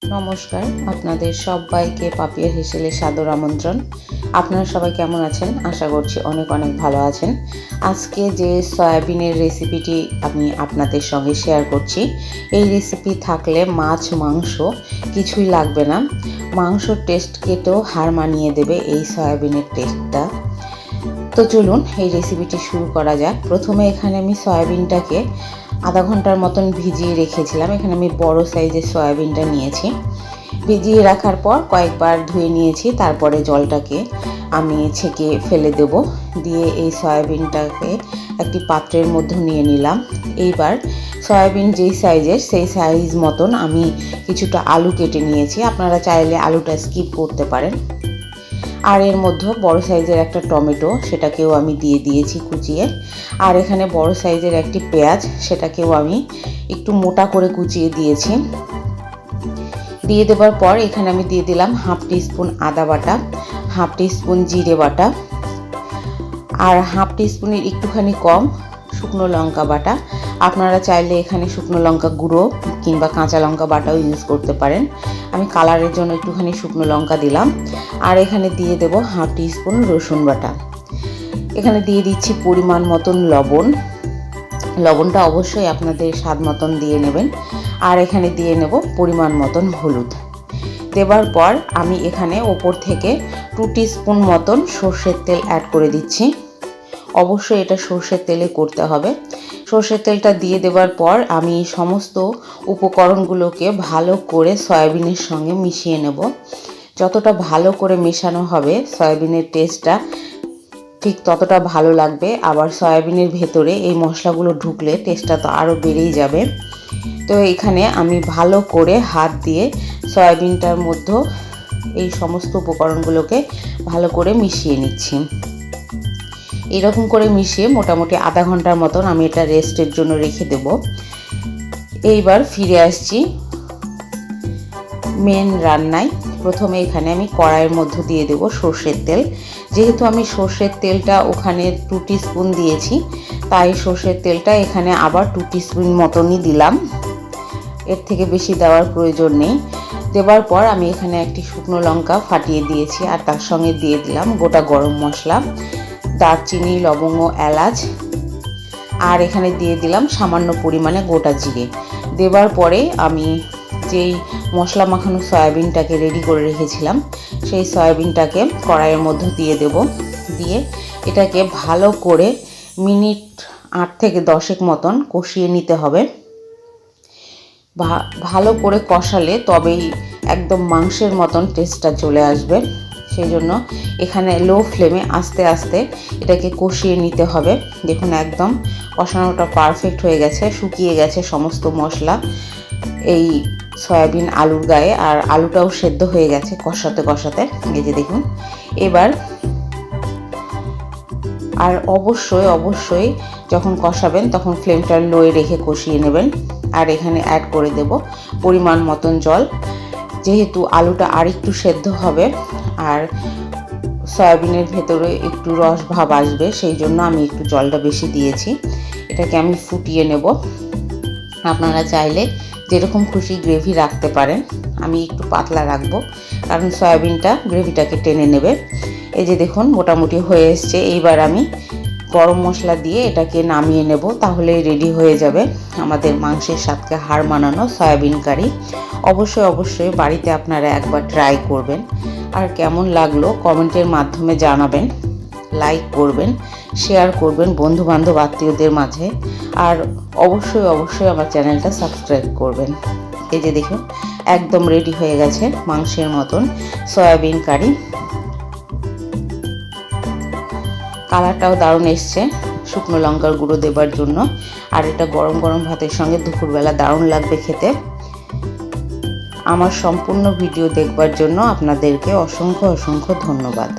নমস্কার, আপনাদের সবাইকে পাপিয়া হেসেলে সাদর আমন্ত্রণ। আপনারা সবাই কেমন আছেন? আশা করছি অনেক অনেক ভালো আছেন। আজকে যে সয়াবিনের রেসিপিটি আমি আপনাদের সঙ্গে শেয়ার করছি, এই রেসিপি থাকলে মাছ মাংস কিছুই লাগবে না। মাংসর টেস্ট কেটেও হার মানিয়ে দেবে এই সয়াবিনের টেস্টটা। তো চলুন এই রেসিপিটি শুরু করা যাক। প্রথমে এখানে আমি সয়াবিনটাকে আধা ঘন্টার মতন ভিজিয়ে রেখেছিলাম। এখানে আমি বড় সাইজের সয়াবিনটা নিয়েছি। ভিজিয়ে রাখার পর কয়েকবার ধুয়ে নিয়েছি, তারপরে জলটাকে আমি ছেঁকে ফেলে দেব। দিয়ে এই সয়াবিনটাকে একটি পাত্রের মধ্যে নিয়ে নিলাম। এইবার সয়াবিন যেই সাইজের সেই সাইজ মতন আমি কিছুটা আলু কেটে নিয়েছি। আপনারা চাইলে আলুটা স্কিপ করতে পারেন। আর এর মধ্যে বড় সাইজের একটা টমেটো, সেটাকেও আমি দিয়ে দিয়েছি কুচিয়ে। আর এখানে বড় সাইজের একটি পেঁয়াজ, সেটাকেও আমি একটু মোটা করে কুচিয়ে দিয়েছি। দিয়ে দেওয়ার পর এখানে আমি দিয়ে দিলাম হাফ টিস্পুন আদা বাটা, হাফ টিস্পুন জিরে বাটা, আর হাফ টিস্পুনের একটুখানি কম শুকনো লঙ্কা বাটা। আপনারা চাইলে এখানে শুকনো লঙ্কা গুঁড়ো কিংবা কাঁচা লঙ্কা বাটাও ইউজ করতে পারেন। আমি কালারের জন্য একটুখানি শুকনো লঙ্কা দিলাম। আর এখানে দিয়ে দেব হাফ টিস্পুন রসুন বাটা। এখানে দিয়ে দিচ্ছি পরিমাণ মতন লবণ। লবণটা অবশ্যই আপনাদের স্বাদ মতন দিয়ে নেবেন। আর এখানে দিয়ে নেব পরিমাণ মতন হলুদ। দেবার পর আমি এখানে ওপর থেকে 2 টিস্পুন মতন সর্ষের তেল অ্যাড করে দিচ্ছি। অবশ্যই এটা সর্ষের তেলে করতে হবে। সর্ষের তেলটা দিয়ে দেওয়ার পর আমি সমস্ত উপকরণগুলোকে ভালো করে সয়াবিনের সঙ্গে মিশিয়ে নেব। যতটা ভালো করে মেশানো হবে সয়াবিনের টেস্টটা ঠিক ততটা ভালো লাগবে। আবার সয়াবিনের ভেতরে এই মশলাগুলো ঢুকলে টেস্টটা তো আরও বেড়েই যাবে। তো এখানে আমি ভালো করে হাত দিয়ে সয়াবিনটার মধ্যে এই সমস্ত উপকরণগুলোকে ভালো করে মিশিয়ে নিচ্ছি। এরকম করে মিশিয়ে মোটামুটি আধা ঘন্টার মতন আমি এটা রেস্টের জন্য রেখে দেব। এইবার ফিরে আসছি মেন রান্নায়। প্রথমে এখানে আমি কড়াইয়ের মধ্যে দিয়ে দেব সর্ষের তেল। যেহেতু আমি সর্ষের তেলটা ওখানে 2 টিস্পুন দিয়েছি, তাই সর্ষের তেলটা এখানে আবার 2 টিস্পুন মতনই দিলাম। এর থেকে বেশি দেওয়ার প্রয়োজন নেই। দেওয়ার পর আমি এখানে একটি শুকনো লঙ্কা ফাটিয়ে দিয়েছি, আর তার সঙ্গে দিয়ে দিলাম গোটা গরম মশলা, দারচিনি, লবঙ্গ, এলাচ, আর এখানে দিয়ে দিলাম সামান্য পরিমাণে গোটা জিরে। দেওয়ার পরে আমি যেই মশলা মাখানো সয়াবিনটাকে রেডি করে রেখেছিলাম, সেই সয়াবিনটাকে কড়াইয়ের মধ্যে দিয়ে দেব। দিয়ে এটাকে ভালো করে মিনিট 8 থেকে 10 মতন কষিয়ে নিতে হবে। ভালো করে কষালে তবেই একদম মাংসের মতন টেস্টটা চলে আসবে। সেই জন্য এখানে লো ফ্লেমে আস্তে আস্তে এটাকে কষিয়ে নিতে হবে। দেখুন একদম কষানোটা পারফেক্ট হয়ে গেছে, শুকিয়ে গেছে সমস্ত মশলা এই সয়াবিন আলুর গায়ে, আর আলুটাও সেদ্ধ হয়ে গেছে কষাতে কষাতে। এই যে দেখুন এবার। আর অবশ্যই যখন কষাবেন তখন ফ্লেমটা লোয়ে রেখে কষিয়ে নেবেন। আর এখানে অ্যাড করে দেব পরিমাণ মতন জল। যেহেতু আলুটা আর একটু সেদ্ধ হবে আর সয়াবিনের ভেতরে একটু রস ভাব আসবে, সেই জন্য আমি একটু জলটা বেশি দিয়েছি। এটাকে আমি ফুটিয়ে নেব। আপনারা চাইলে যেরকম খুশি গ্রেভি রাখতে পারেন। আমি একটু পাতলা রাখবো, কারণ সয়াবিনটা গ্রেভিটাকে টেনে নেবে। এই যে দেখুন মোটামুটি হয়ে এসছে। এইবার আমি গরম মশলা দিয়ে এটাকে নামিয়ে নেব। তাহলে রেডি হয়ে যাবে আমাদের মাংসের স্বাদকে হার মানানো সয়াবিন কারি। অবশ্যই বাড়িতে আপনারা একবার ট্রাই করবেন। আর কেমন লাগলো কমেন্টের মাধ্যমে জানাবেন। লাইক করবেন, শেয়ার করবেন বন্ধুবান্ধব আত্মীয়দের মাঝে। আর অবশ্যই আমার চ্যানেলটা সাবস্ক্রাইব করবেন। এই যে দেখুন একদম রেডি হয়ে গেছে মাংসের মতন সয়াবিন কারি। কালারটাও দারুণ এসছে শুকনো লঙ্কার গুঁড়ো দেবার জন্য। আর এটা গরম গরম ভাতের সঙ্গে দুপুরবেলা দারুণ লাগবে খেতে। আমার সম্পূর্ণ ভিডিও দেখবার জন্য আপনাদেরকে অসংখ্য ধন্যবাদ।